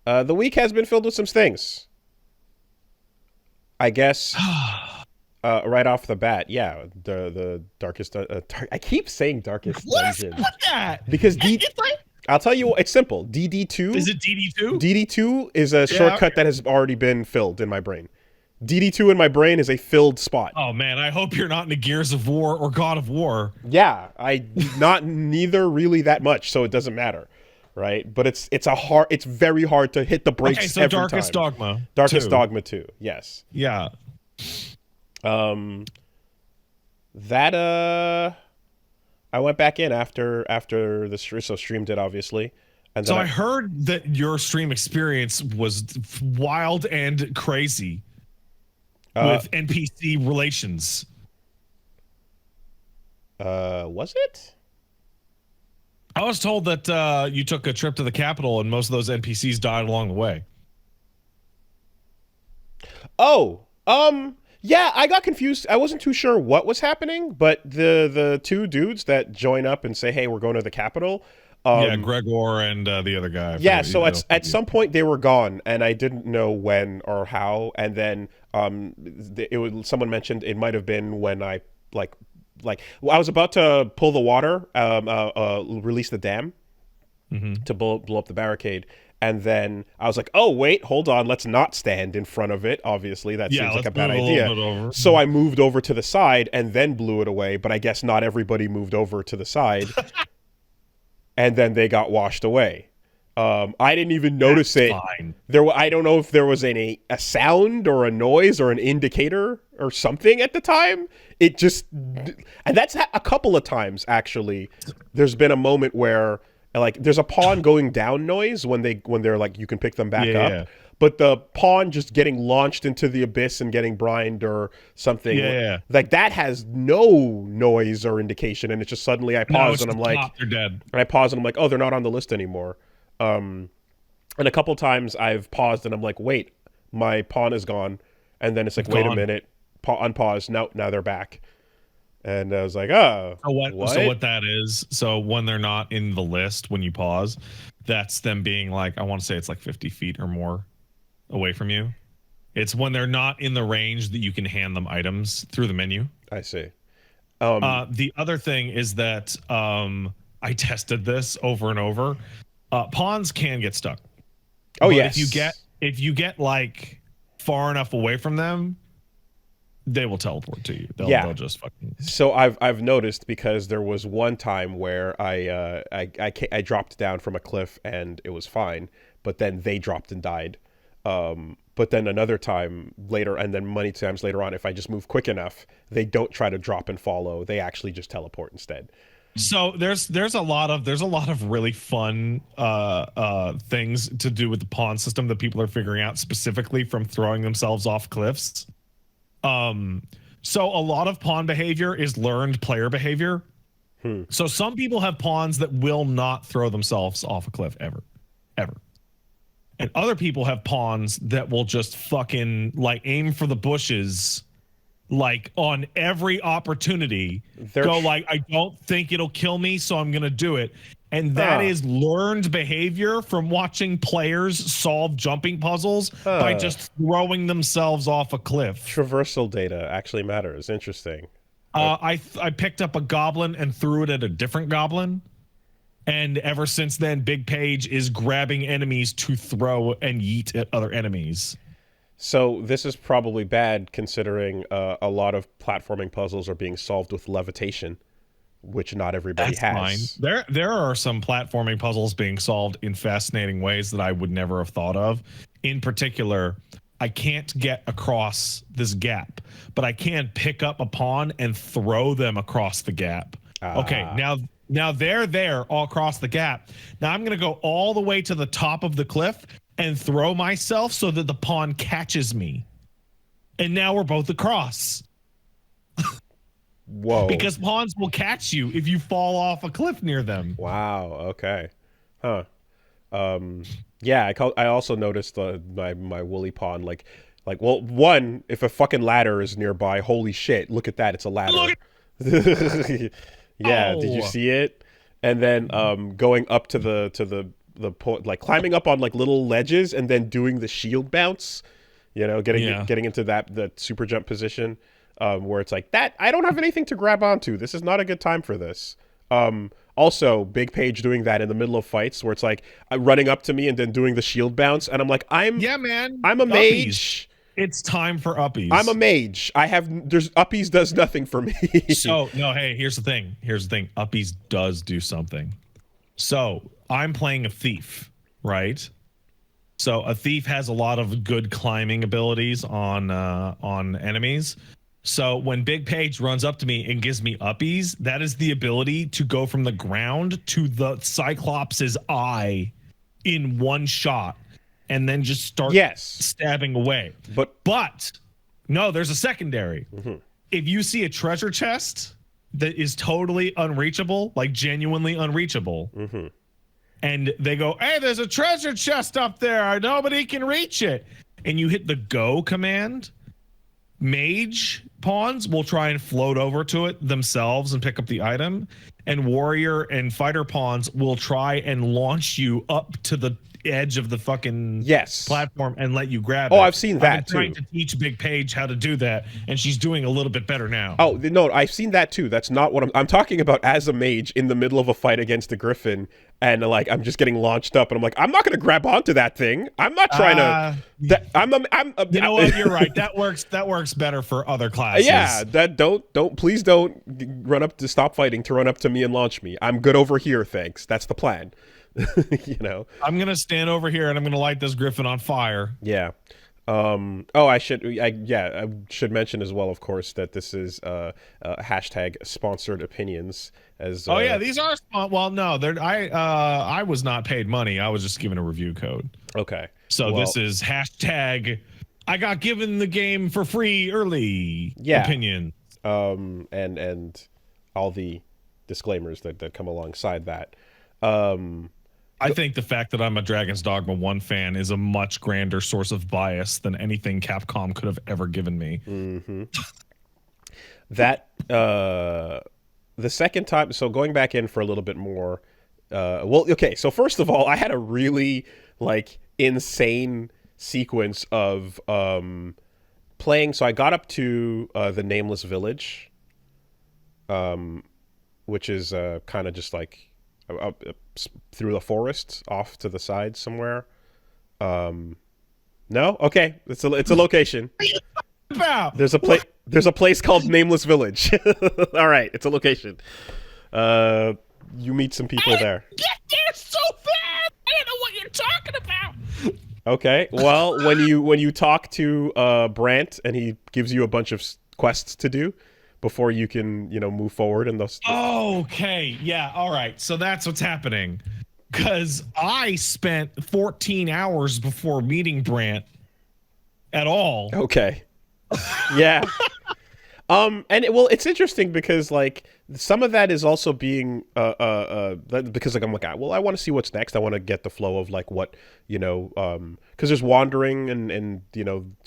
The week has been filled with some things. I guess right off the bat, yeah, the darkest. I keep saying darkest What's dungeon with that? because It's like, I'll tell you, it's simple. DD2. is it DD2? DD2 is a Yeah. shortcut that has already been filled in my brain. DD2 in my brain is a filled spot. Oh man, I hope you're not into Gears of War or God of War. Yeah, I not neither really that much, so it doesn't matter, right? But it's very hard to hit the brakes. Okay, so every Darkest time. Dogma. Darkest 2. Dogma 2. Yes. Yeah. Um, that I went back in after the streamed it obviously, and then So I heard that your stream experience was wild and crazy with NPC relations. Was it? I was told that you took a trip to the Capitol and most of those NPCs died along the way. Oh, yeah, I got confused. I wasn't too sure what was happening, but the two dudes that join up and say, "Hey, we're going to the Capitol." Yeah, Gregor and the other guy. Yeah, so at some point they were gone, and I didn't know when or how. And then someone mentioned it might have been when I well, I was about to pull the water, release the dam to blow up the barricade. And then I was like, oh, wait, hold on. Let's not stand in front of it. Obviously, that seems like a bad idea. So I moved over to the side and then blew it away. But I guess not everybody moved over to the side. And then they got washed away. I didn't even notice it. Fine. I don't know if there was a sound or a noise or an indicator or something at the time. It just, and that's a couple of times, actually. There's been a moment where like there's a pawn going down noise when they're like you can pick them back up. Yeah. But the pawn just getting launched into the abyss and getting brined or something, like that has no noise or indication, and it's just suddenly I pause and I'm like, they're dead. And I pause and I'm like, oh, they're not on the list anymore. And a couple times I've paused and I'm like, wait, my pawn is gone, and then it's like, wait a minute, unpause, now they're back. And I was like, oh, what? So what that is, so when they're not in the list, when you pause, that's them being like, I want to say it's like 50 feet or more away from you. It's when they're not in the range that you can hand them items through the menu. I see. The other thing is that I tested this over and over. Pawns can get stuck. Oh, but yes. If you get like far enough away from them, they will teleport to you. They'll just fucking. So I've noticed, because there was one time where I dropped down from a cliff and it was fine, but then they dropped and died. But then another time later, and then many times later on, if I just move quick enough, they don't try to drop and follow. They actually just teleport instead. So there's a lot of really fun things to do with the pawn system that people are figuring out, specifically from throwing themselves off cliffs. So a lot of pawn behavior is learned player behavior. So some people have pawns that will not throw themselves off a cliff ever. And other people have pawns that will just fucking like aim for the bushes, like on every opportunity. Go like, I don't think it'll kill me, so I'm gonna do it. And that is learned behavior from watching players solve jumping puzzles by just throwing themselves off a cliff. Traversal data actually matters. Interesting. I picked up a goblin and threw it at a different goblin. And ever since then, Big Page is grabbing enemies to throw and yeet at other enemies. So this is probably bad, considering a lot of platforming puzzles are being solved with levitation, which not everybody has. Fine. There are some platforming puzzles being solved in fascinating ways that I would never have thought of. In particular, I can't get across this gap, but I can pick up a pawn and throw them across the gap. Okay, now they're there all across the gap. Now I'm going to go all the way to the top of the cliff and throw myself so that the pawn catches me. And now we're both across. Whoa. Because pawns will catch you if you fall off a cliff near them. Wow, okay. Huh. Yeah, I also noticed my woolly pawn, like, well, one, if a fucking ladder is nearby, holy shit, look at that, it's a ladder. Yeah, Did you see it? And then going up to the like climbing up on like little ledges and then doing the shield bounce, getting into the super jump position, where it's like that. I don't have anything to grab onto. This is not a good time for this. Also, Big Page doing that in the middle of fights where it's like running up to me and then doing the shield bounce, and I'm like, I'm a mage. It's time for uppies. I'm a mage. There's uppies does nothing for me. So no, hey, here's the thing. Uppies does do something. So I'm playing a thief, right? So a thief has a lot of good climbing abilities on enemies. So when Big Page runs up to me and gives me uppies, that is the ability to go from the ground to the Cyclops' eye in one shot and then just start stabbing away. But no, there's a secondary. Mm-hmm. If you see a treasure chest that is totally unreachable, like genuinely unreachable, mm-hmm. and they go, hey, there's a treasure chest up there. Nobody can reach it. And you hit the go command, mage pawns will try and float over to it themselves and pick up the item, and warrior and fighter pawns will try and launch you up to the edge of the fucking platform and let you grab it. Oh, I've seen that too. Trying to teach Big Page how to do that, and she's doing a little bit better now. Oh no, I've seen that too. That's not what I'm talking about. As a mage in the middle of a fight against a griffin, and like I'm just getting launched up, and I'm like, I'm not going to grab onto that thing. I'm not trying to. You know what? You're right. That works better for other classes. Yeah. Please don't run up to stop fighting to run up to me and launch me. I'm good over here, thanks. That's the plan. I'm gonna stand over here and I'm gonna light this griffin on fire. Yeah. I should mention as well, of course, that this is hashtag sponsored opinions. These are well, no, I was not paid money. I was just given a review code. Okay. So this is hashtag I got given the game for free early opinion. And all the disclaimers that come alongside that. I think the fact that I'm a Dragon's Dogma 1 fan is a much grander source of bias than anything Capcom could have ever given me. Mm-hmm. That, the second time, so going back in for a little bit more, so first of all, I had a really, insane sequence of playing, so I got up to the Nameless Village, which is kind of just up through the forest off to the side somewhere. No, okay, it's a location. There's a place called Nameless Village. All right, it's a location. You meet some people there. Get there so fast. I don't know what you're talking about. Okay, well, when you talk to Brant and he gives you a bunch of quests to do before you can, move forward in those. Okay, yeah, all right. So that's what's happening. Because I spent 14 hours before meeting Brant at all. Okay. Yeah. It's interesting because some of that is also being because I'm I want to see what's next. I want to get the flow of what because there's wandering and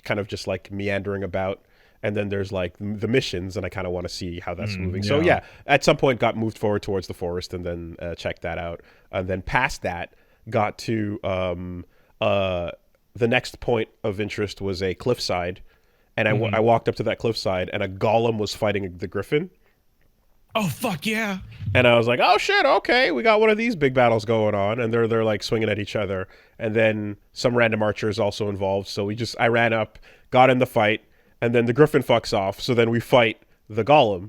kind of just meandering about. And then there's the missions, and I kind of want to see how that's moving. Yeah. So yeah, at some point got moved forward towards the forest, and then checked that out. And then past that, got to the next point of interest was a cliffside, and I walked up to that cliffside, and a golem was fighting the griffin. Oh fuck yeah! And I was like, oh shit, okay, we got one of these big battles going on, and they're swinging at each other, and then some random archer is also involved. So I ran up, got in the fight. And then the griffin fucks off, so then we fight the golem.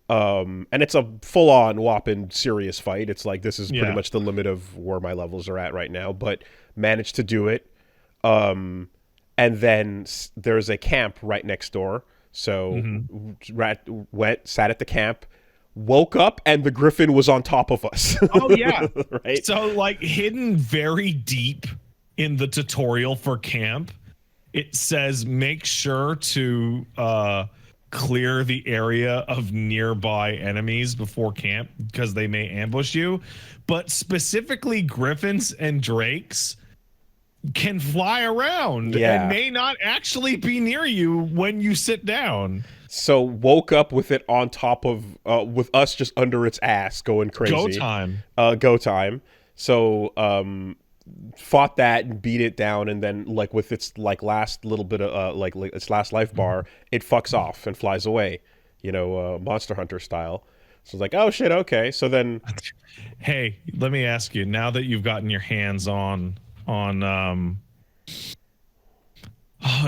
And it's a full-on whopping serious fight. It's this is pretty much the limit of where my levels are at right now, but managed to do it. And then there's a camp right next door. So sat at the camp, woke up, and the griffin was on top of us. Oh, yeah. Right? So, hidden very deep in the tutorial for camp, it says make sure to clear the area of nearby enemies before camp because they may ambush you. But specifically griffins and drakes can fly around and may not actually be near you when you sit down. So woke up with it on top of, with us just under its ass going crazy. Go time. Go time. So fought that and beat it down, and then like with its like last little bit of like its last life bar, it fucks off and flies away, Monster Hunter style. So it's like, oh shit, okay. So then, Hey, let me ask you, now that you've gotten your hands on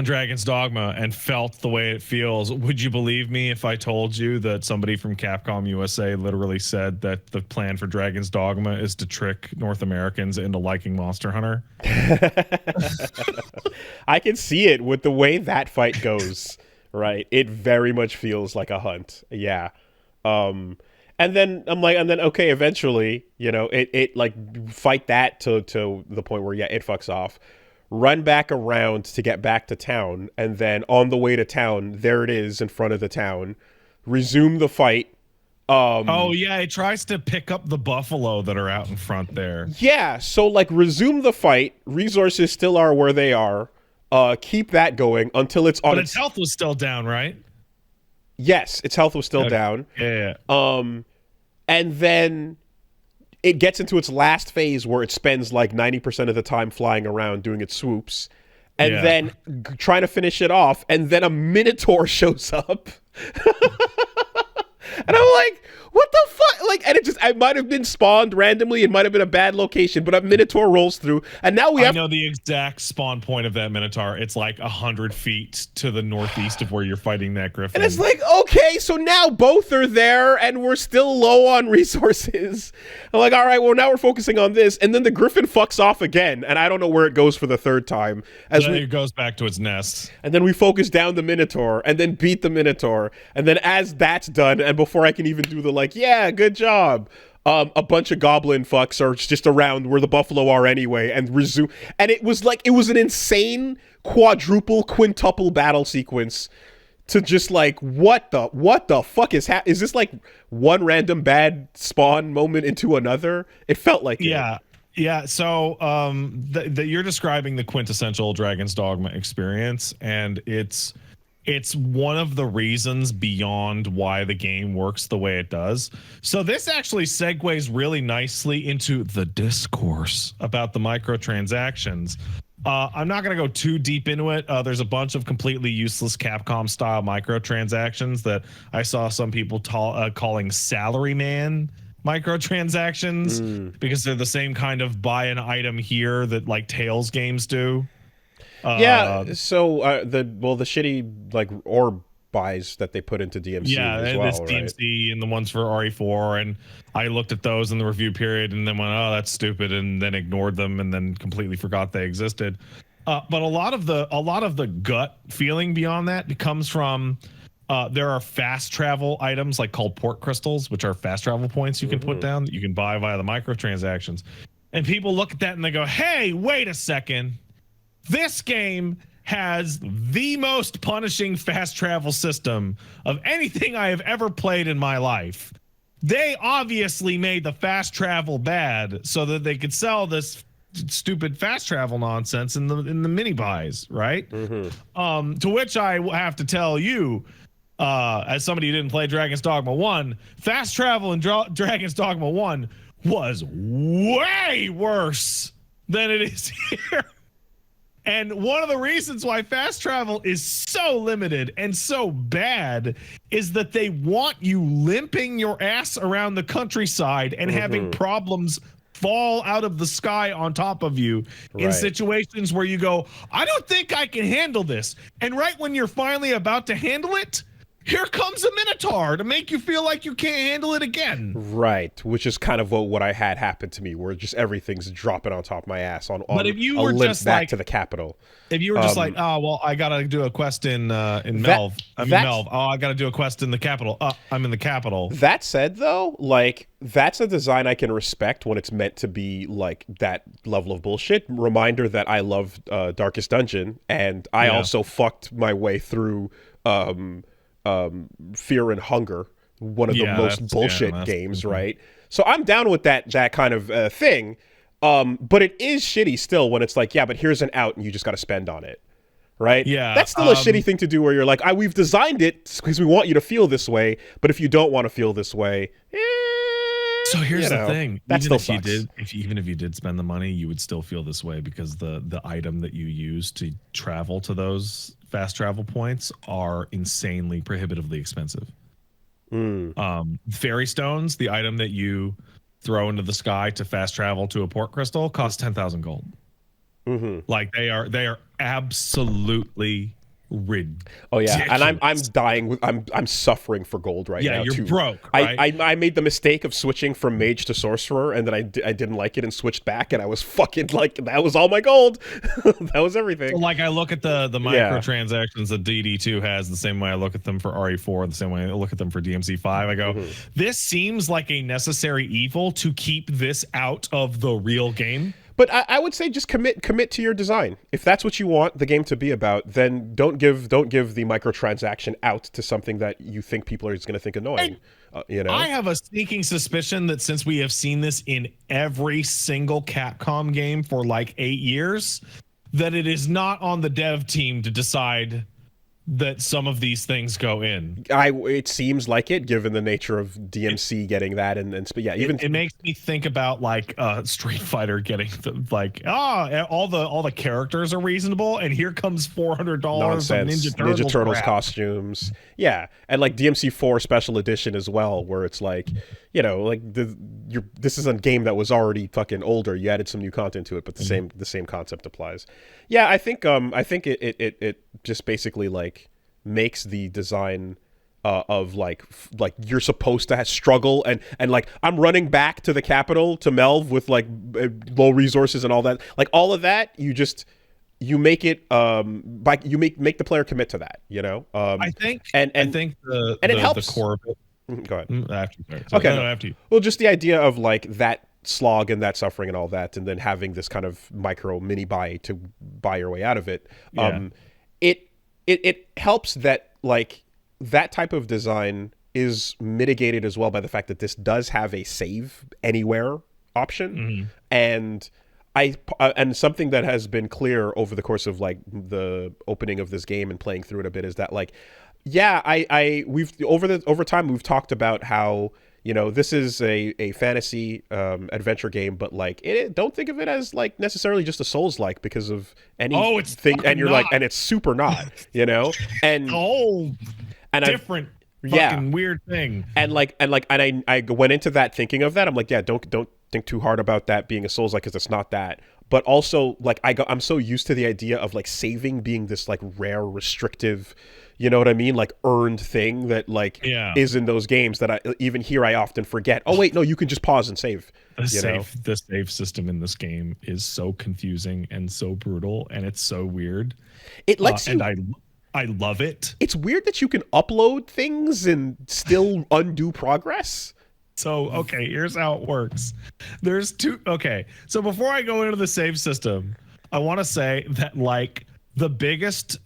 Dragon's Dogma and felt the way it feels, would you believe me if I told you that somebody from Capcom USA literally said that the plan for Dragon's Dogma is to trick North Americans into liking Monster Hunter? I can see it with the way that fight goes, right? It very much feels like a hunt. Yeah. And then I'm like, okay, eventually, it like fight that to the point where, yeah, it fucks off. Run back around to get back to town, and then on the way to town, there it is in front of the town. Resume the fight. Oh yeah, it tries to pick up the buffalo that are out in front there. Yeah, so like resume the fight. Resources still are where they are. Keep that going until it's on. But its health was still down, right? Yes, its health was still down. Yeah. And then it gets into its last phase where it spends like 90% of the time flying around doing its swoops, and then trying to finish it off, and then a Minotaur shows up. And I'm like, what the fuck? Like, and it might have been spawned randomly. It might have been a bad location, but a Minotaur rolls through, and now I know the exact spawn point of that Minotaur. It's like 100 feet to the northeast of where you're fighting that Griffin. And it's like, okay, so now both are there, and we're still low on resources. I'm like, all right, well, now we're focusing on this, and then the Griffin fucks off again, and I don't know where it goes for the third time. It goes back to its nest. And then we focus down the Minotaur, and then beat the Minotaur, and then as that's done, and before I can even do the like, yeah, good job, a bunch of goblin fucks are just around where the buffalo are anyway, and resume. And it was an insane quintuple battle sequence to just like, what the fuck is is this like one random bad spawn moment into another? It felt like it. Yeah, so you're describing the quintessential Dragon's Dogma experience, and it's one of the reasons beyond why the game works the way it does. So this actually segues really nicely into the discourse about the microtransactions. I'm not going to go too deep into it. There's a bunch of completely useless Capcom-style microtransactions that I saw some people calling salaryman microtransactions because they're the same kind of buy an item here that like Tales games do. So the shitty like orb buys that they put into DMC as well, this DMC and the ones for RE4, and I looked at those in the review period and then went, oh, that's stupid, and then ignored them and then completely forgot they existed. But a lot of the gut feeling beyond that comes from there are fast travel items like called port crystals, which are fast travel points you can put down that you can buy via the microtransactions. And people look at that and they go, hey, wait a second. This game has the most punishing fast travel system of anything I have ever played in my life. They obviously made the fast travel bad so that they could sell this stupid fast travel nonsense in the mini buys, right? To which I have to tell you, as somebody who didn't play Dragon's Dogma 1, fast travel in Dragon's Dogma 1 was way worse than it is here. And one of the reasons why fast travel is so limited and so bad is that they want you limping your ass around the countryside and having problems fall out of the sky on top of you in situations where you go, I don't think I can handle this. And right when you're finally about to handle it, here comes a Minotaur to make you feel like you can't handle it again. Right, which is kind of what I had happen to me, where just everything's dropping on top of my ass on but if you were limp just back like, to the capital. If you were just like, oh, well, I got to do a quest in Melv. Melv. Oh, I got to do a quest in the capital. I'm in the capital. That said, though, like, that's a design I can respect when it's meant to be, like, that level of bullshit. Reminder that I love Darkest Dungeon, and I also fucked my way through Fear and Hunger, one of the most bullshit games, right? So I'm down with that kind of thing. But it is shitty still when it's like, yeah, but here's an out and you just got to spend on it, right? Yeah. That's still a shitty thing to do where you're like, we've designed it because we want you to feel this way, but if you don't want to feel this way, So here's the thing: that even still if you sucks. did, even if you did spend the money, you would still feel this way because the item that you use to travel to those fast travel points are insanely prohibitively expensive. Mm. Fairy stones, the item that you throw into the sky to fast travel to a port crystal, costs 10,000 gold. Hmm. Like they are absolutely Oh yeah, and I'm ridiculous. I'm dying. I'm suffering for gold right Yeah, now you're too. broke, I, right? I I made the mistake of switching from mage to sorcerer, and then I didn't like it and switched back, and I was fucking like that was all my gold. That was So everything. like I look at the Yeah. microtransactions that DD2 has the same way I look at them for RE4, the same way I look at them for DMC5. I go, Hmm. this seems like a necessary evil to keep this out of the real game. But I would say just commit to your design. If that's what you want the game to be about, then don't give the microtransaction out to something that you think people are just going to think annoying. And You I know. have a sneaking suspicion that since we have seen this in every single Capcom game for like 8 years, that it is not on the dev team to decide that some of these things go in. It seems like it, given the nature of It DMC getting that, and yeah, it, even it makes me think about like Street Fighter getting like all the characters are reasonable and here comes $400 of nonsense Ninja Ninja Turtles Turtles crap. costumes, yeah, and like DMC4 Special Edition as well, where it's like, like this is a game that was already fucking older. You added some new content to it, but the same concept applies. Yeah, I think it just basically like makes the design of like you're supposed to struggle and like I'm running back to the capital to Melv with like low resources and all that, like all of that. You make it by you make the player commit to that, I think and I and think and it the helps. core of it. Go ahead. After you, sorry. So, Okay, no, no. after you. Well, just the idea of like that slog and that suffering and all that, and then having this kind of micro mini buy to buy your way out of it. Yeah. It helps that like that type of design is mitigated as well by the fact that this does have a save anywhere option, Mm-hmm. and and something that has been clear over the course of like the opening of this game and playing through it a bit is that like, yeah, we've over time we've talked about how this is a fantasy adventure game, but like don't think of it as like necessarily just a Souls like because of Oh, it's anything, and fucking you're not. like, and it's super not, and Oh, and I different yeah, fucking weird thing. and I went into that thinking of that. I'm like, yeah, don't think too hard about that being a Souls like, because it's not that. But also like I'm so used to the idea of like saving being this like rare restrictive, you know what I mean, like earned thing that like Yeah. is in those games that even here I often forget. Oh wait, no, you can just pause and save. The save system in this game is so confusing and so brutal and it's so weird. It lets And you. I love it. It's weird that you can upload things and still undo progress. So, okay, here's how it works. There's two. Okay. So before I go into the save system, I want to say that like the biggest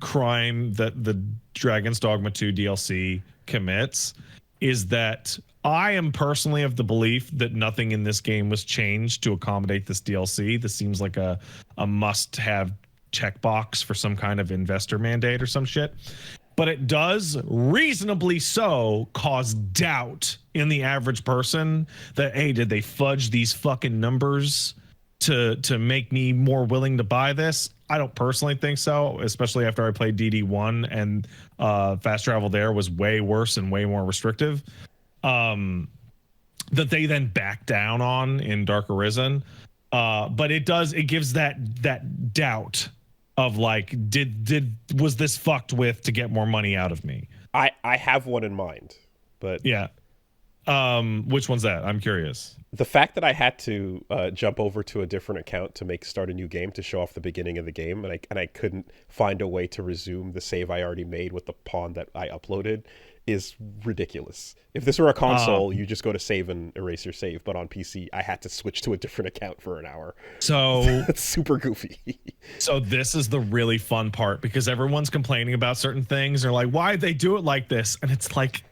crime that the Dragon's Dogma 2 DLC commits is that I am personally of the belief that nothing in this game was changed to accommodate this DLC. This seems like a must-have checkbox for some kind of investor mandate or some shit. But it does reasonably so cause doubt in the average person that, hey, did they fudge these fucking numbers to make me more willing to buy this? I don't personally think so, especially after I played DD1 and fast travel there was way worse and way more restrictive. That they then back down on in Dark Arisen. But it gives that doubt of like, was this fucked with to get more money out of me? I have one in mind, but Yeah. Which one's that? I'm curious. the fact that I had to jump over to a different account to start a new game to show off the beginning of the game, and I couldn't find a way to resume the save I already made with the pawn that I uploaded is ridiculous. If this were a console, you just go to save and erase your save, but on PC, I had to switch to a different account for an hour. So It's super goofy. So this is the really fun part because everyone's complaining about certain things. They're like, why'd they do it like this? And it's like,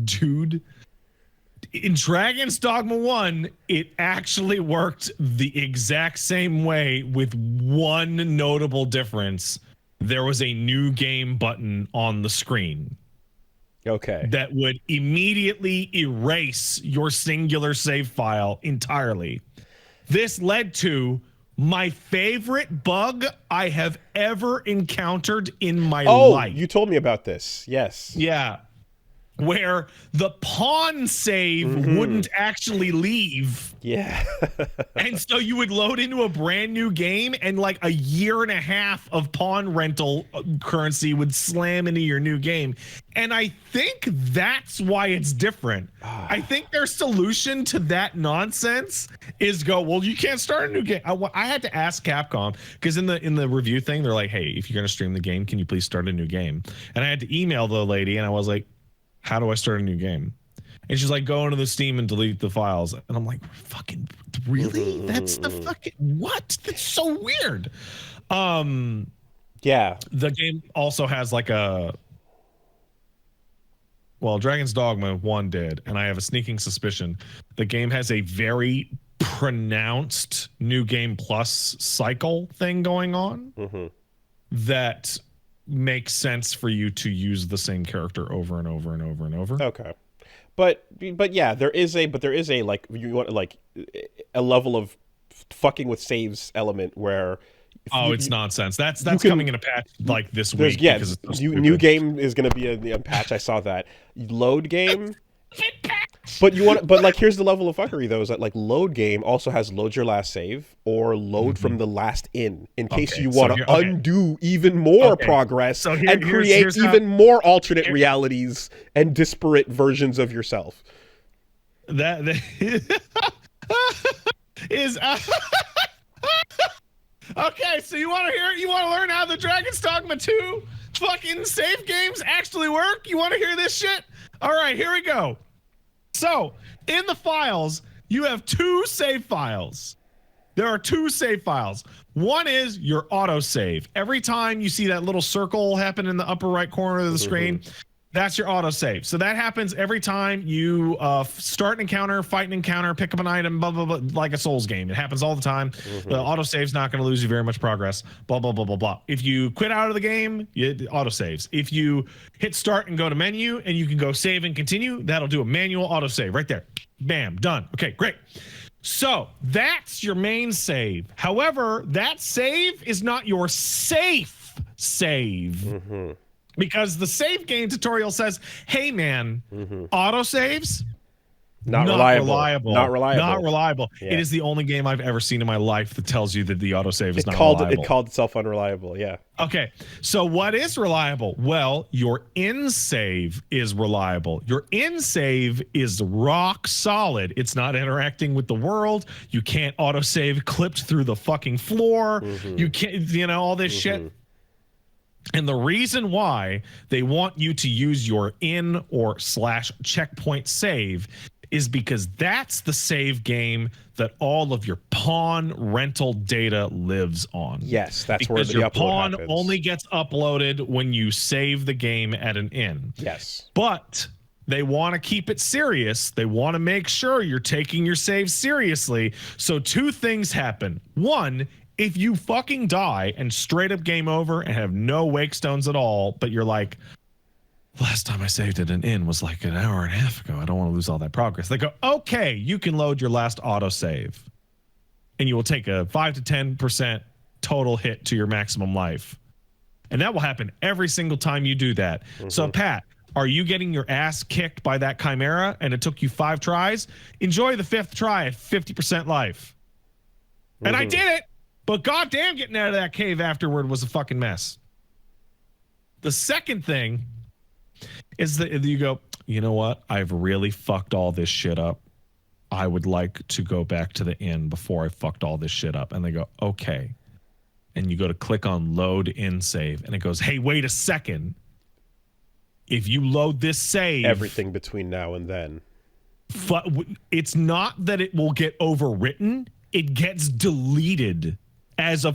dude, in Dragon's Dogma 1, it actually worked the exact same way with one notable difference. There was a new game button on the screen. Okay. that would immediately erase your singular save file entirely. This led to my favorite bug I have ever encountered in my Oh, life. you told me about this. Yes. Yeah. Where the pawn save wouldn't actually leave. Yeah. And so you would load into a brand new game and like a year and a half of pawn rental currency would slam into your new game. And I think that's why it's different. I think their solution to that nonsense is go, well, you can't start a new game. I had to ask Capcom because in the review thing, they're like, hey, if you're going to stream the game, can you please start a new game? And I had to email the lady and I was like, how do I start a new game? And she's like, go into the Steam and delete the files. And I'm like, fucking really? That's the fucking what? That's so weird. Yeah. The game also has like Dragon's Dogma 1 did, and I have a sneaking suspicion the game has a very pronounced New Game Plus cycle thing going on that makes sense for you to use the same character over and over and over and over. Okay. But yeah, there is a like you want like a level of fucking with saves element where it's nonsense. That's coming in a patch like this week. Yeah, because it's so new game is going to be a patch. I saw that load game. But like here's the level of fuckery though, is that like load game also has load your last save or load from the last in case you want to undo even more progress and create even more alternate realities and disparate versions of yourself. That is okay, so you want to hear it? You want to learn how the Dragon's Dogma 2 fucking save games actually work? You want to hear this shit? All right, here we go. So, in the files, you have two save files. There are two save files. One is your autosave. Every time you see that little circle happen in the upper right corner of the screen, that's your autosave. So that happens every time you start an encounter, fight an encounter, pick up an item, blah, blah, blah, like a Souls game. It happens all the time. The autosave's not going to lose you very much progress, blah, blah, blah, blah, blah. If you quit out of the game, it autosaves. If you hit start and go to menu and you can go save and continue, that'll do a manual autosave right there. Bam, done. Okay, great. So that's your main save. However, that save is not your safe save. Because the save game tutorial says, hey, man, autosaves, not reliable. Not reliable. Yeah. It is the only game I've ever seen in my life that tells you that the autosave is not reliable. It called itself unreliable, yeah. Okay, so what is reliable? Well, your in save is reliable. Your in save is rock solid. It's not interacting with the world. You can't autosave clipped through the fucking floor. You can't, all this shit. And the reason why they want you to use your in or / checkpoint save is because that's the save game that all of your pawn rental data lives on. Yes, that's because where the your pawn happens. Only gets uploaded when you save the game at an in. Yes. But they want to keep it serious. They want to make sure you're taking your save seriously. So two things happen. One, if you fucking die and straight up game over and have no wake stones at all, but you're like, last time I saved at an inn was like an hour and a half ago. I don't want to lose all that progress. They go, okay, you can load your last autosave. And you will take a 5 to 10% total hit to your maximum life. And that will happen every single time you do that. So, Pat, are you getting your ass kicked by that chimera and it took you 5 tries? Enjoy the 5th try at 50% life. And I did it. But goddamn, getting out of that cave afterward was a fucking mess. The second thing is that you go, you know what? I've really fucked all this shit up. I would like to go back to the inn before I fucked all this shit up. And they go, okay. And you go to click on load in save. And it goes, hey, wait a second. If you load this save. Everything between now and then. It's not that it will get overwritten. It gets deleted as a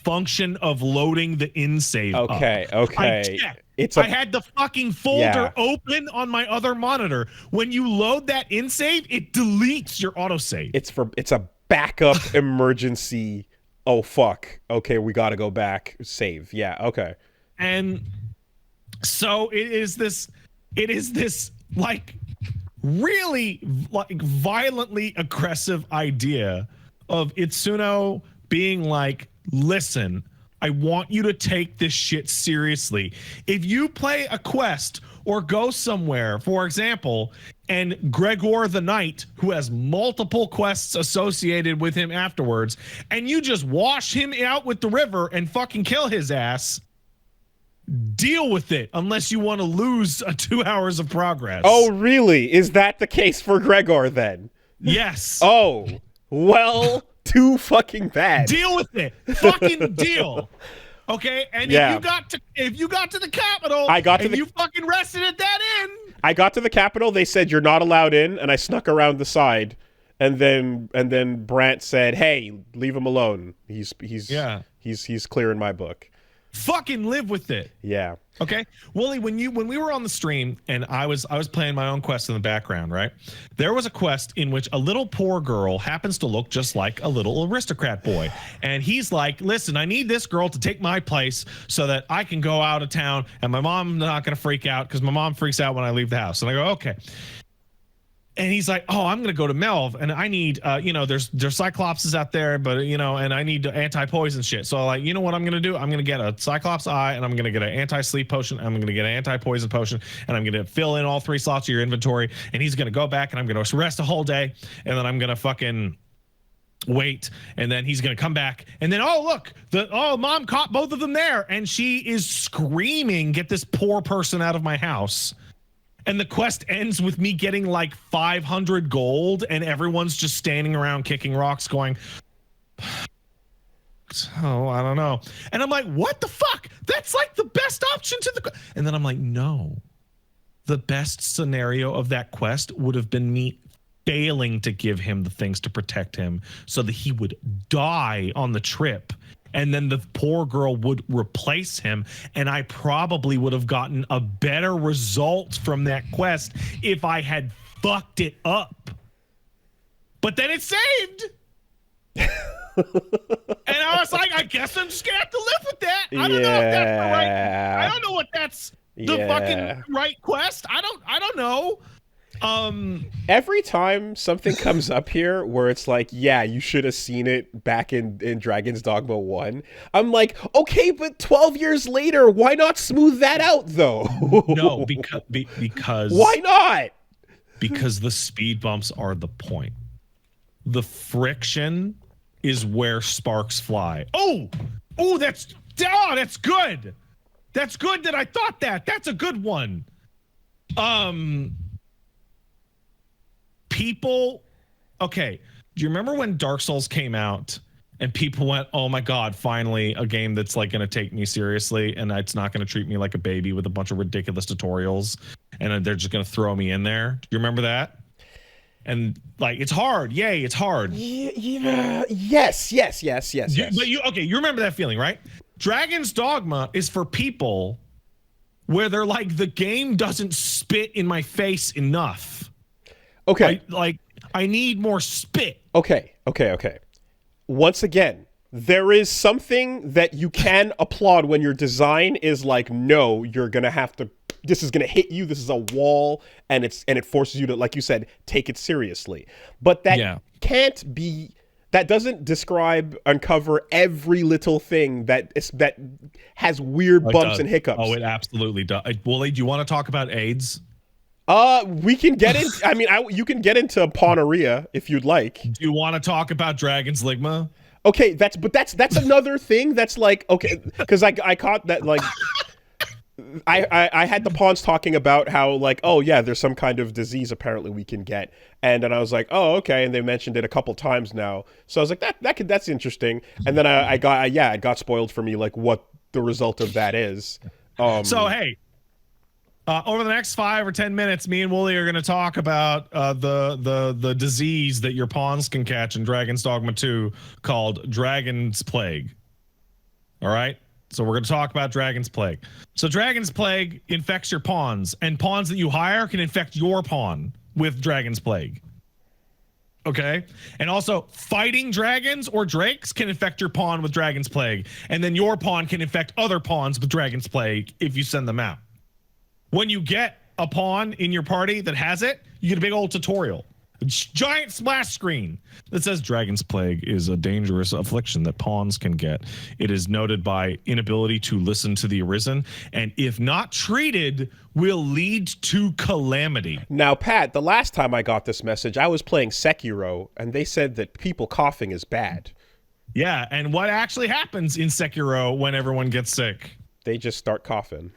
function of loading the in save. Okay. I had the fucking folder open on my other monitor. When you load that in save, it deletes your autosave. It's a backup emergency. Oh fuck. Okay, we got to go back. Save. Yeah. Okay. And so it is this it is this like really like violently aggressive idea of Itsuno being like, listen, I want you to take this shit seriously. If you play a quest or go somewhere, for example, and Gregor the Knight, who has multiple quests associated with him afterwards, and you just wash him out with the river and fucking kill his ass, deal with it unless you want to lose 2 hours of progress. Oh, really? Is that the case for Gregor then? Yes. Oh, well, too fucking bad. Deal with it. Fucking deal. Okay, and if you got to the Capitol, you fucking rested at that inn. I got to the Capitol. They said you're not allowed in, and I snuck around the side, and then Brant said, "Hey, leave him alone. He's clear in my book." Fucking live with it. Yeah. Okay, Woolie, when we were on the stream and I was playing my own quest in the background, right? There was a quest in which a little poor girl happens to look just like a little aristocrat boy, and he's like, "Listen, I need this girl to take my place so that I can go out of town and my mom's not gonna freak out because my mom freaks out when I leave the house." And I go, "Okay." And he's like, "Oh, I'm gonna go to Melv, and I need, there's Cyclopses out there, but and I need anti-poison shit. So like, you know what I'm gonna do? I'm gonna get a Cyclops eye, and I'm gonna get an anti-sleep potion. I'm gonna get an anti-poison potion, and I'm gonna fill in all 3 slots of your inventory. And he's gonna go back, and I'm gonna rest a whole day, and then I'm gonna fucking wait, and then he's gonna come back, and then look, mom caught both of them there, and she is screaming, 'Get this poor person out of my house.' And the quest ends with me getting like 500 gold, and everyone's just standing around kicking rocks going, oh, I don't know. And I'm like, what the fuck? That's like the best option to the... And then I'm like, no. The best scenario of that quest would have been me failing to give him the things to protect him so that he would die on the trip. And then the poor girl would replace him, and I probably would have gotten a better result from that quest if I had fucked it up. But then it saved. And I was like, I guess I'm just gonna have to live with that. I don't know if that's the right. I don't know what that's the fucking right quest. I don't know. Every time something comes up here where it's like, yeah, you should have seen it back in Dragon's Dogma 1, I'm like, okay, but 12 years later, why not smooth that out though? No, because why not? Because the speed bumps are the point. The friction is where sparks fly. That's good. That's good that I thought that. That's a good one. People, okay, do you remember when Dark Souls came out and people went, oh my god, finally a game that's like going to take me seriously and it's not going to treat me like a baby with a bunch of ridiculous tutorials and they're just going to throw me in there? Do you remember that? And like, it's hard. Yay, it's hard. Yeah, yes. But you remember that feeling, right? Dragon's Dogma is for people where they're like, the game doesn't spit in my face enough. Okay. I need more spit. Okay. Once again, there is something that you can applaud when your design is like, no, you're going to have to, this is going to hit you. This is a wall, and it forces you to, like you said, take it seriously. But that can't be, that doesn't uncover every little thing that has weird bumps and hiccups. Oh, it absolutely does. Woolie, do you want to talk about AIDS? We can get in. I mean, you can get into Poneria if you'd like. Do you want to talk about Dragon's Ligma? Okay, that's another thing. That's like, okay, because I caught that, like, I had the pawns talking about how, like, oh yeah, there's some kind of disease apparently we can get, and then I was like, oh okay, and they mentioned it a couple times now, so I was like, that's interesting, and then it got spoiled for me, like what the result of that is. So hey. Over the next 5 or 10 minutes, me and Woolie are going to talk about the disease that your pawns can catch in Dragon's Dogma 2 called Dragon's Plague. All right? So we're going to talk about Dragon's Plague. So Dragon's Plague infects your pawns, and pawns that you hire can infect your pawn with Dragon's Plague. Okay? And also, fighting dragons or drakes can infect your pawn with Dragon's Plague, and then your pawn can infect other pawns with Dragon's Plague if you send them out. When you get a pawn in your party that has it, you get a big old tutorial. A giant splash screen that says Dragon's Plague is a dangerous affliction that pawns can get. It is noted by inability to listen to the Arisen, and if not treated, will lead to calamity. Now, Pat, the last time I got this message, I was playing Sekiro, and they said that people coughing is bad. Yeah, and what actually happens in Sekiro when everyone gets sick? They just start coughing.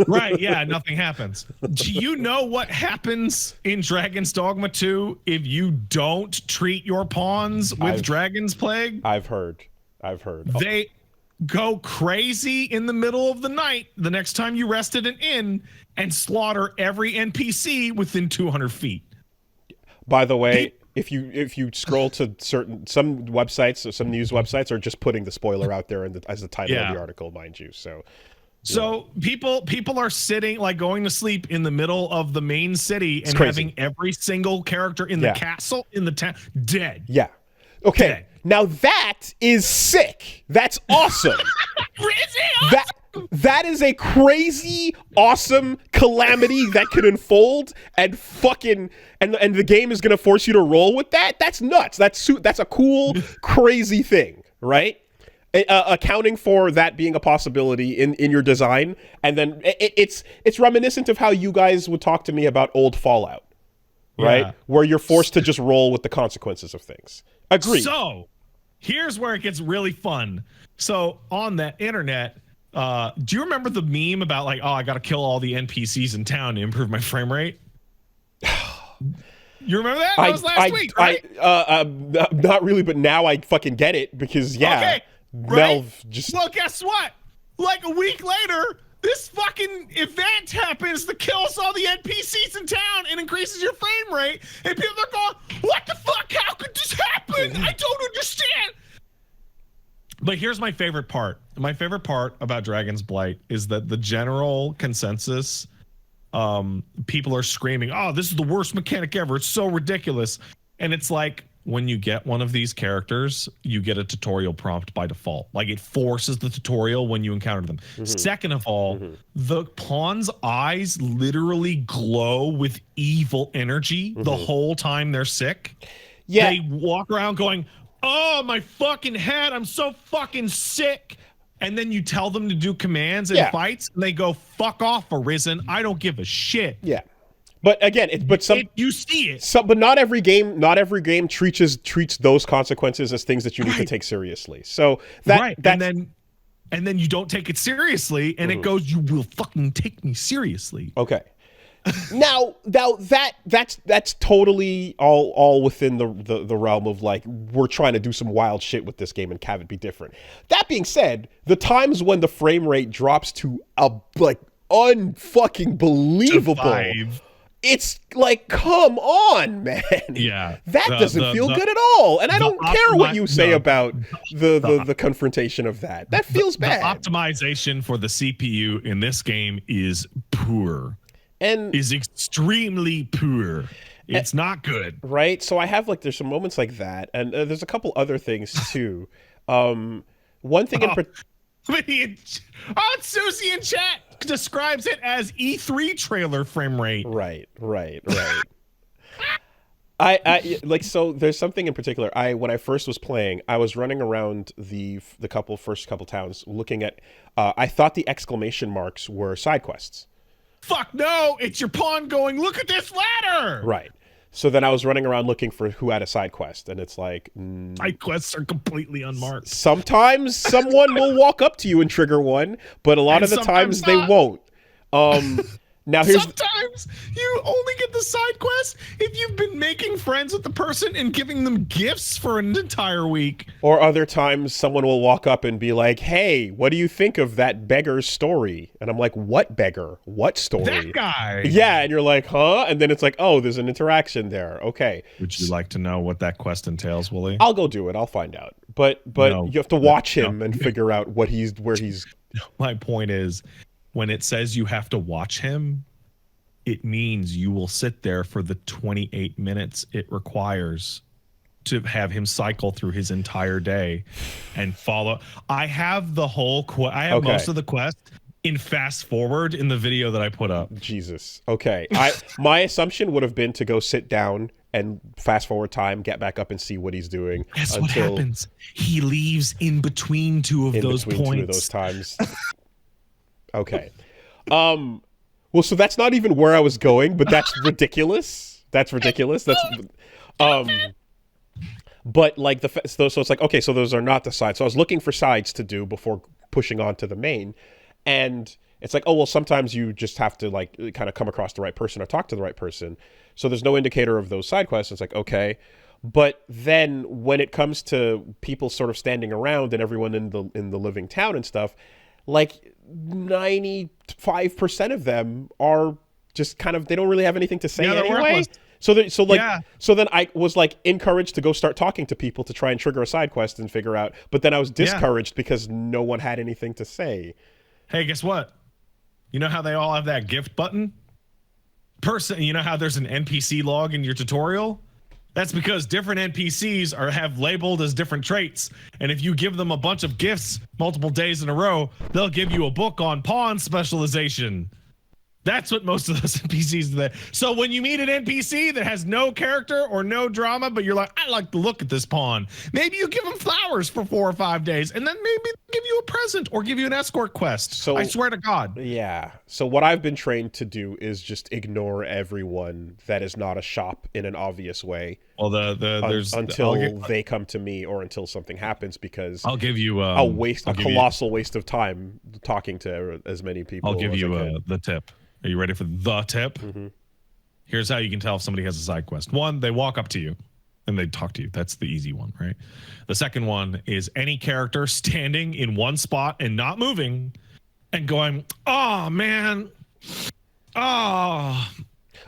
Right, yeah, nothing happens. Do you know what happens in Dragon's Dogma 2 if you don't treat your pawns with Dragon's Plague? I've heard. They go crazy in the middle of the night the next time you rest at an inn and slaughter every NPC within 200 feet. By the way, if you scroll to some websites or some news websites are just putting the spoiler out there as the title of the article, mind you. So people are sitting, like, going to sleep in the middle of the main city and having every single character in the castle, in the town, dead. Yeah. Okay. Dead. Now that is sick. That's awesome. That is a crazy, awesome calamity that could unfold and and the game is gonna force you to roll with that. That's nuts. That's a cool, crazy thing, right? Accounting for that being a possibility in your design, and then it's reminiscent of how you guys would talk to me about old Fallout, right? Yeah. Where you're forced to just roll with the consequences of things. Agreed. So here's where it gets really fun. So on the internet, do you remember the meme about, like, oh, I got to kill all the NPCs in town to improve my frame rate? You remember that? That was last week, right? Not really, but now I fucking get it because okay, Melv just. Well, guess what? Like a week later, this fucking event happens that kills all the NPCs in town and increases your frame rate, and people are going, "What the fuck? How could this happen? I don't understand." But here's my favorite part. My favorite part about Dragon's Blight is that the general consensus, people are screaming, "Oh, this is the worst mechanic ever. It's so ridiculous." And it's like, when you get one of these characters, you get a tutorial prompt by default. Like, it forces the tutorial when you encounter them. Mm-hmm. Second of all, the pawn's eyes literally glow with evil energy the whole time they're sick. Yeah. They walk around going, "Oh, my fucking head, I'm so fucking sick." And then you tell them to do commands and fights, and they go, "Fuck off, Arisen. I don't give a shit." Yeah. But again, you see it. But not every game treats those consequences as things that you need to take seriously. So and then you don't take it seriously, and it goes, "You will fucking take me seriously." Okay. now that's totally all within the realm of, like, we're trying to do some wild shit with this game and have it be different. That being said, the times when the frame rate drops to a, like, unfucking believable, it's like, come on, man. Yeah. That doesn't feel good at all. And I don't care what you say about the confrontation of that. That feels bad. The optimization for the CPU in this game is poor. And is extremely poor. It's not good. Right? So I have, like, there's some moments like that. And there's a couple other things too. One thing Susie in chat describes it as E3 trailer frame rate. Right. I like, so there's something in particular. When I first was playing, I was running around the first couple towns looking at, I thought the exclamation marks were side quests. Fuck no, it's your pawn going, "Look at this ladder." Right. So then I was running around looking for who had a side quest, and it's like, side quests are completely unmarked. Sometimes someone will walk up to you and trigger one, but a lot of the times they won't. Now sometimes you only get the side quest if you've been making friends with the person and giving them gifts for an entire week. Or other times someone will walk up and be like, "Hey, what do you think of that beggar's story?" And I'm like, "What beggar? What story?" That guy. Yeah, and you're like, "Huh?" And then it's like, "Oh, there's an interaction there." Okay. Would you like to know what that quest entails, Woolie? I'll go do it. I'll find out. But no, you have to watch him and figure out where he's. My point is, when it says you have to watch him, it means you will sit there for the 28 minutes it requires to have him cycle through his entire day and follow. I have the whole most of the quest. in fast forward in the video that I put up. Jesus. Okay. My assumption would have been to go sit down and fast forward time, get back up and see what he's doing. Guess what until happens? He leaves in between two of in those between points. two of those times. Okay. Well, so that's not even where I was going, but that's ridiculous. That's ridiculous. That's but like so it's like, okay, so those are not the sides. So I was looking for sides to do before pushing on to the main. And it's like, oh, well, sometimes you just have to like kind of come across the right person or talk to the right person. So there's no indicator of those side quests. It's like, okay. But then when it comes to people sort of standing around and everyone in the living town and stuff, like 95% of them are just kind of, they don't really have anything to say anyway. So then I was like encouraged to go start talking to people to try and trigger a side quest and figure out. But then I was discouraged because no one had anything to say. Hey, guess what? You know how they all have that gift button? You know how there's an NPC log in your tutorial? That's because different NPCs have labeled as different traits. And if you give them a bunch of gifts multiple days in a row, they'll give you a book on pawn specialization. That's what most of those NPCs do. So when you meet an NPC that has no character or no drama, but you're like, I like the look at this pawn. Maybe you give them flowers for 4 or 5 days, and then maybe give you a present or give you an escort quest. So I swear to God. Yeah. So what I've been trained to do is just ignore everyone that is not a shop in an obvious way. Well, there's until they come to me or until something happens, because I'll give you a colossal waste of time talking to as many people. I'll give you the tip. Are you ready for the tip? Mm-hmm. Here's how you can tell if somebody has a side quest. One, they walk up to you and they talk to you. That's the easy one, right? The second one is any character standing in one spot and not moving and going, oh, man. Oh.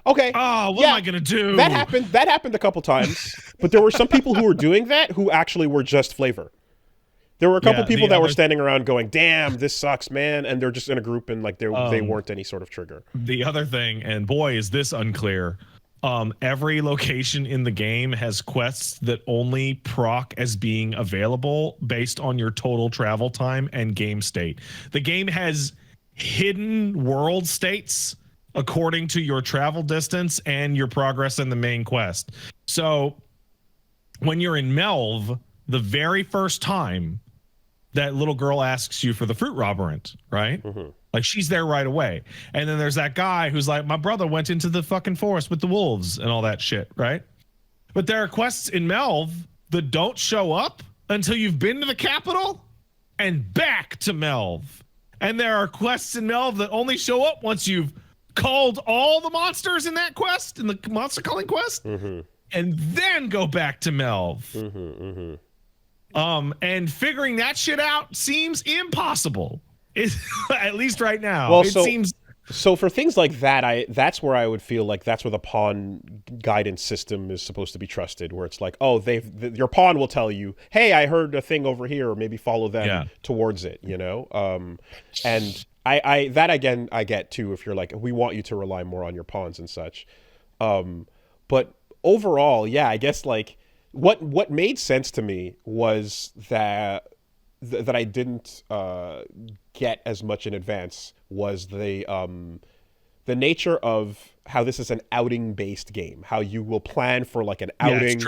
Okay. Oh, what am I going to do? That happened a couple times. But there were some people who were doing that who actually were just flavor. There were a couple people that were standing around going, damn, this sucks, man. And they're just in a group and like they weren't any sort of trigger. The other thing, and boy, is this unclear. Every location in the game has quests that only proc as being available based on your total travel time and game state. The game has hidden world states according to your travel distance and your progress in the main quest. So when you're in Melv, the very first time that little girl asks you for the fruit roberant, right? Mm-hmm. Like she's there right away. And then there's that guy who's like, my brother went into the fucking forest with the wolves and all that shit, right? But there are quests in Melv that don't show up until you've been to the capital and back to Melv. And there are quests in Melv that only show up once you've called all the monsters in that quest, in the monster calling quest, mm-hmm. and then go back to Melv. Mm-hmm, mm-hmm. And figuring that shit out seems impossible. At least right now. Well, it seems so for things like that, that's where I would feel like that's where the pawn guidance system is supposed to be trusted, where it's like, oh, your pawn will tell you, hey, I heard a thing over here, or maybe follow them towards it, you know? And I get too, if you're like, we want you to rely more on your pawns and such. But overall, yeah, I guess like what made sense to me was that I didn't get as much in advance was the nature of how this is an outing based game, how you will plan for like an outing,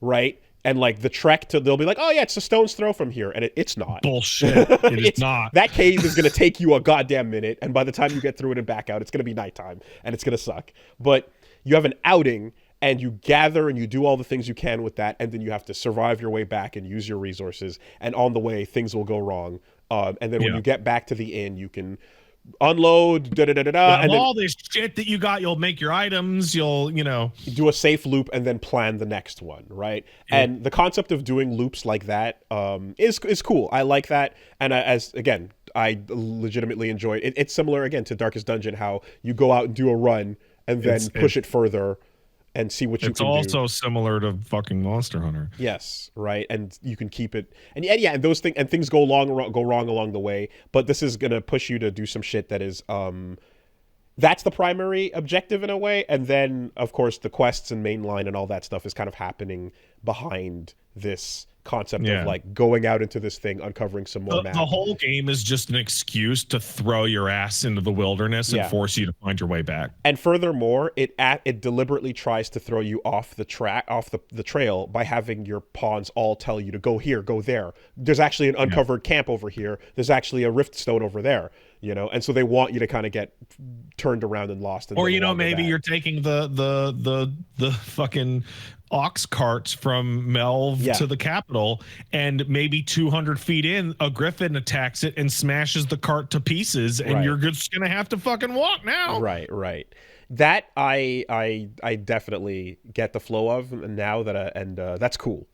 right? And like the trek they'll be like, oh yeah, it's a stone's throw from here, and it's not. Bullshit. It's not. That cave is gonna take you a goddamn minute, and by the time you get through it and back out, it's gonna be nighttime, and it's gonna suck. But you have an outing, and you gather and you do all the things you can with that, and then you have to survive your way back and use your resources, and on the way things will go wrong. And then when you get back to the inn, you can unload, and all this shit that you got, you'll make your items, you'll do a safe loop and then plan the next one, right? Yeah. And the concept of doing loops like that is cool. I like that, and I legitimately enjoy it. It's similar again to Darkest Dungeon, how you go out and do a run and then push it further and see what you can do. It's also similar to fucking Monster Hunter. Yes, right, and you can keep it, and and those things go wrong along the way. But this is gonna push you to do some shit that is that's the primary objective in a way, and then of course the quests and mainline and all that stuff is kind of happening behind this concept of Yeah. like going out into this thing, uncovering some more map. The whole game is just an excuse to throw your ass into the wilderness and Yeah. force you to find your way back. And furthermore, it deliberately tries to throw you off the track, off the trail, by having your pawns all tell you to go here, go there. There's actually an uncovered camp over here. There's actually a rift stone over there. You know, and so they want you to kind of get turned around and lost. Or maybe you're taking the fucking ox carts from Melv to the capital, and maybe 200 feet in, a griffin attacks it and smashes the cart to pieces, and you're just gonna have to fucking walk now. Right. That I definitely get the flow of now that that's cool.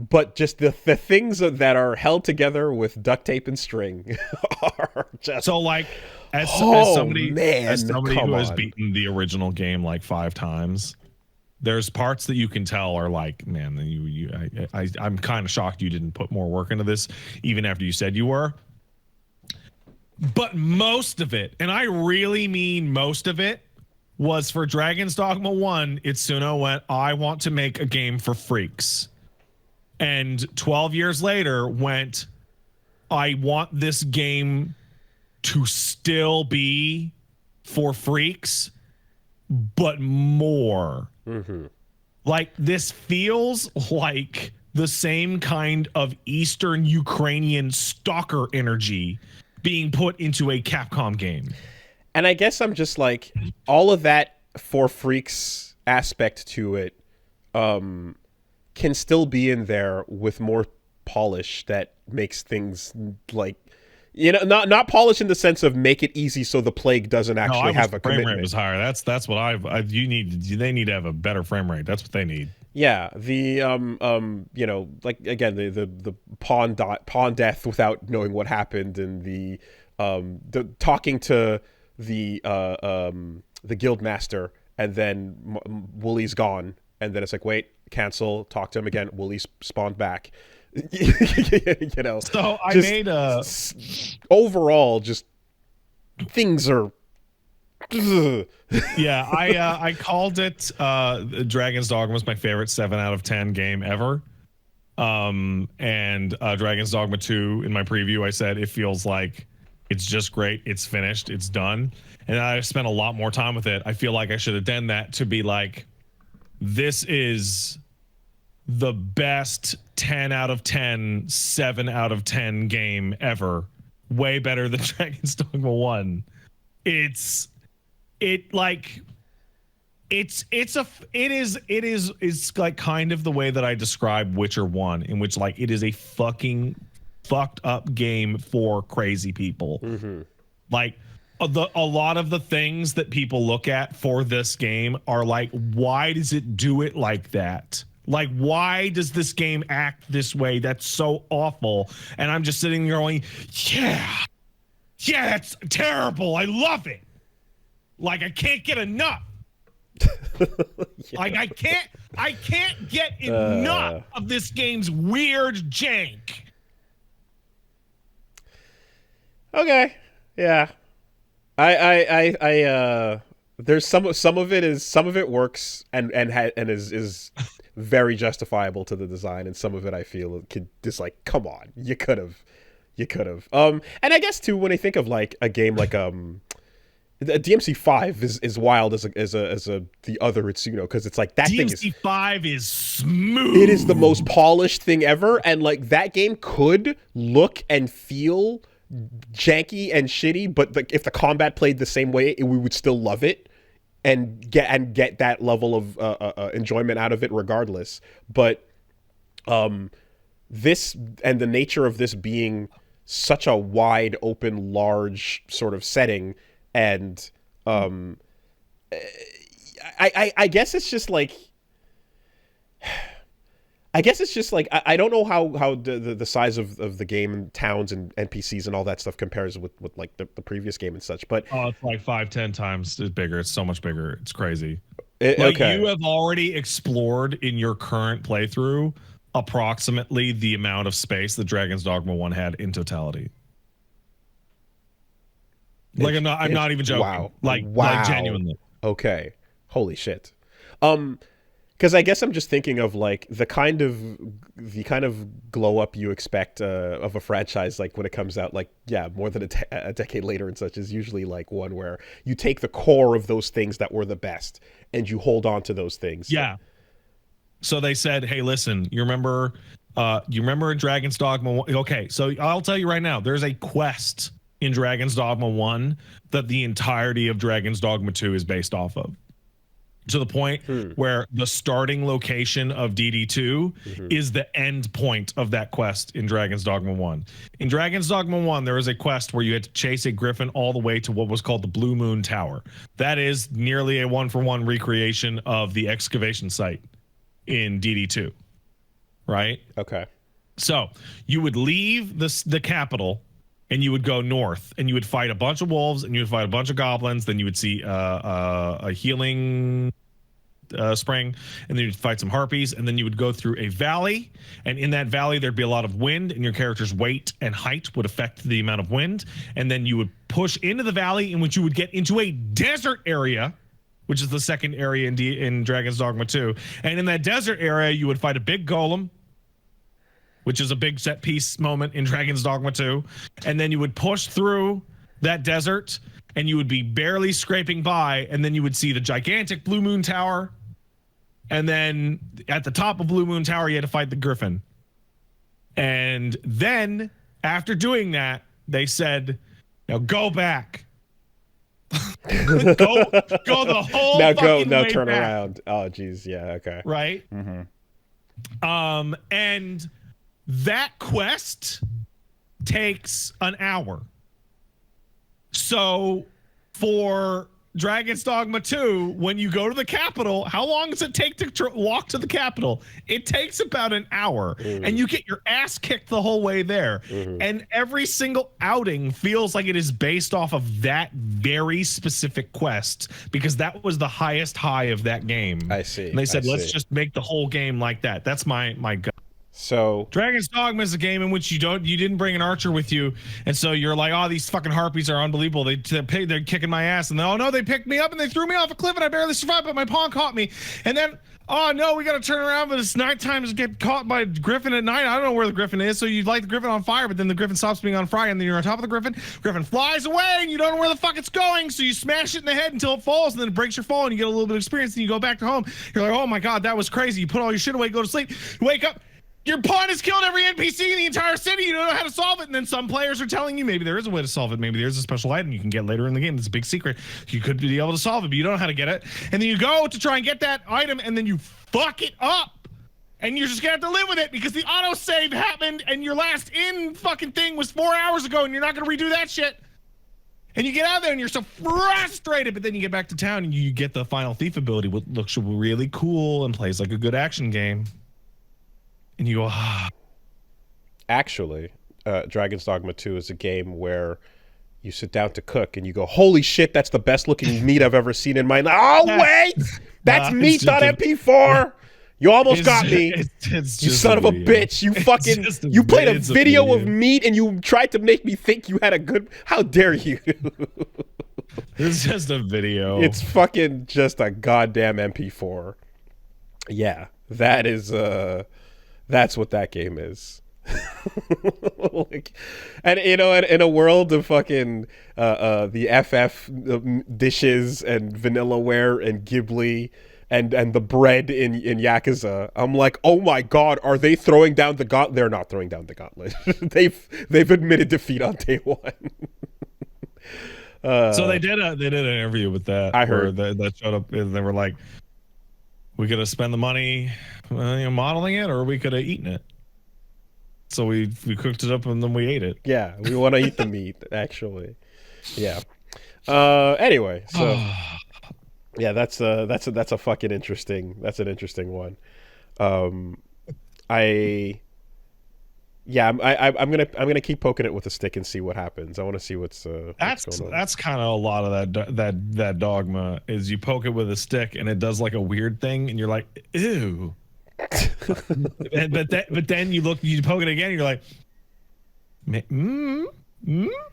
But just the things that are held together with duct tape and string are just so like as somebody who has beaten the original game like 5 times, there's parts that you can tell are like, man, I'm kind of shocked you didn't put more work into this even after you said you were. But most of it, and I really mean most of it, was for Dragon's Dogma 1. Itsuno went, I want to make a game for freaks. And 12 years later went, I want this game to still be for freaks, but more. Mm-hmm. Like, this feels like the same kind of Eastern Ukrainian stalker energy being put into a Capcom game. And I guess I'm just like, all of that for freaks aspect to it, can still be in there with more polish that makes things like, you know, not polish in the sense of make it easy so the plague doesn't actually have a commitment. Frame rate was higher. That's what they need to have a better frame rate. That's what they need. Yeah, the you know, like again, the pawn death without knowing what happened, and the talking to the guild master, and then Woolie's gone, and then it's like, wait, cancel, talk to him again. Woolie spawned back. You know, so I made a overall just things are. Yeah, I called it Dragon's Dogma was my favorite 7 out of 10 game ever. And Dragon's Dogma 2 in my preview, I said it feels like it's just great, it's finished, it's done. And I spent a lot more time with it. I feel like I should have done that to be like, this is the best 10 out of 10, 7 out of 10 game ever. Way better than Dragon's Dogma 1. It's like kind of the way that I describe Witcher 1, in which like it is a fucking fucked up game for crazy people. Mm-hmm. Like a lot of the things that people look at for this game are like, why does it do it like that? Like, why does this game act this way? That's so awful. And I'm just sitting there going, yeah, that's terrible. I love it. Like, I can't get enough. Like, I can't get enough of this game's weird jank. Okay. Yeah. I there's some of it works and is very justifiable to the design, and some of it I feel could just like, come on, you could have. And I guess too, when I think of like a game like DMC5 is wild as the other Itsuno, because it's like that DMC5 is smooth. It is the most polished thing ever, and like that game could look and feel janky and shitty, but like if the combat played the same way, we would still love it and get that level of enjoyment out of it regardless. But this, and the nature of this being such a wide open, large sort of setting, and I guess it's just like, I don't know how the size of the game and towns and NPCs and all that stuff compares with like the previous game and such, but it's like 5-10 times bigger. It's so much bigger. It's crazy. Okay. You have already explored in your current playthrough approximately the amount of space that Dragon's Dogma 1 had in totality. Like, I'm not even joking. Wow. Like wow. Like genuinely. Okay. Holy shit. Because I guess I'm just thinking of like the kind of glow up you expect of a franchise, like when it comes out, like more than a decade later and such, is usually like one where you take the core of those things that were the best and you hold on to those things. Yeah. So they said, hey, listen, you remember Dragon's Dogma 1? Okay, so I'll tell you right now, there's a quest in Dragon's Dogma 1 that the entirety of Dragon's Dogma 2 is based off of. To the point where the starting location of DD2 is the end point of that quest in Dragon's Dogma 1. In Dragon's Dogma 1, there was a quest where you had to chase a griffin all the way to what was called the Blue Moon Tower. That is nearly a one-for-one recreation of the excavation site in DD2. Right? Okay. So you would leave the capital and you would go north and you would fight a bunch of wolves and you would fight a bunch of goblins. Then you would see a healing spring, and then you'd fight some harpies, and then you would go through a valley, and in that valley there'd be a lot of wind, and your character's weight and height would affect the amount of wind. And then you would push into the valley, in which you would get into a desert area, which is the second area in Dragon's Dogma 2. And in that desert area you would fight a big golem, which is a big set piece moment in Dragon's Dogma 2. And then you would push through that desert and you would be barely scraping by, and then you would see the gigantic Blue Moon Tower. And then at the top of Blue Moon Tower, you had to fight the griffin. And then after doing that, they said, now go back. go the whole way turn back. Around. Oh, geez. Yeah. Okay. Right. And that quest takes an hour. So for Dragon's Dogma 2, when you go to the capital, how long does it take to walk to the capital? It takes about an hour, and you get your ass kicked the whole way there. And every single outing feels like it is based off of that very specific quest, because that was the highest high of that game. I see. And they said, let's just make the whole game like that. That's my gut. So Dragon's Dogma is a game in which you didn't bring an archer with you, and so you're like, oh, these fucking harpies are unbelievable. They're kicking my ass, and then, oh no, they picked me up and they threw me off a cliff and I barely survived, but my pawn caught me. And then, oh no, we got to turn around, but it's nighttime to get caught by a griffin at night. I don't know where the griffin is, so you light the griffin on fire, but then the griffin stops being on fire, and then you're on top of the griffin. Griffin flies away, and you don't know where the fuck it's going, so you smash it in the head until it falls, and then it breaks your fall, and you get a little bit of experience, and you go back to home. You're like, oh my god, that was crazy. You put all your shit away, go to sleep, you wake up. Your pawn has killed every NPC in the entire city. You don't know how to solve it. And then some players are telling you maybe there is a way to solve it. Maybe there's a special item you can get later in the game. It's a big secret. You could be able to solve it, but you don't know how to get it. And then you go to try and get that item, and then you fuck it up. And you're just going to have to live with it because the autosave happened, and your last in fucking thing was 4 hours ago, and you're not going to redo that shit. And you get out there, and you're so frustrated. But then you get back to town, and you get the Final Thief ability, which looks really cool and plays like a good action game. And you go, ah. Actually, Dragon's Dogma 2 is a game where you sit down to cook and you go, holy shit, that's the best looking meat I've ever seen in my life. Oh, wait! That's meat.mp4! You almost got me. It's you son of a bitch. You fucking, you played a video of meat and you tried to make me think you had a good, how dare you? It's just a video. It's fucking just a goddamn MP4. Yeah, that is, that's what that game is. Like, and you know, in a world of fucking the FF dishes and Vanillaware and Ghibli and the bread in Yakuza, I'm like, oh my god, are they throwing down the gauntlet? They're not throwing down the gauntlet. they've admitted defeat on day one. So they did an interview with that. I heard that showed up, and they were like, we could have spent the money modeling it, or we could have eaten it. So we cooked it up and then we ate it. Yeah, we want to eat the meat, actually. Yeah. Anyway, so yeah, that's a fucking interesting. That's an interesting one. I'm gonna keep poking it with a stick and see what happens. I want to see what's going on. That's kind of a lot of that dogma is you poke it with a stick and it does like a weird thing and you're like, ew. but then you poke it again and you're like,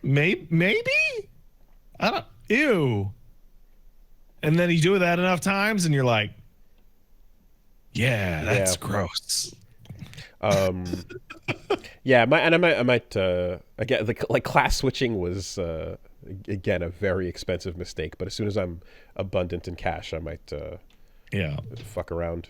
maybe I don't, ew. And then you do that enough times and you're like, Yeah, Yeah. that's gross. Yeah, I might again, like class switching was again a very expensive mistake, but as soon as I'm abundant in cash, I might Yeah. fuck around.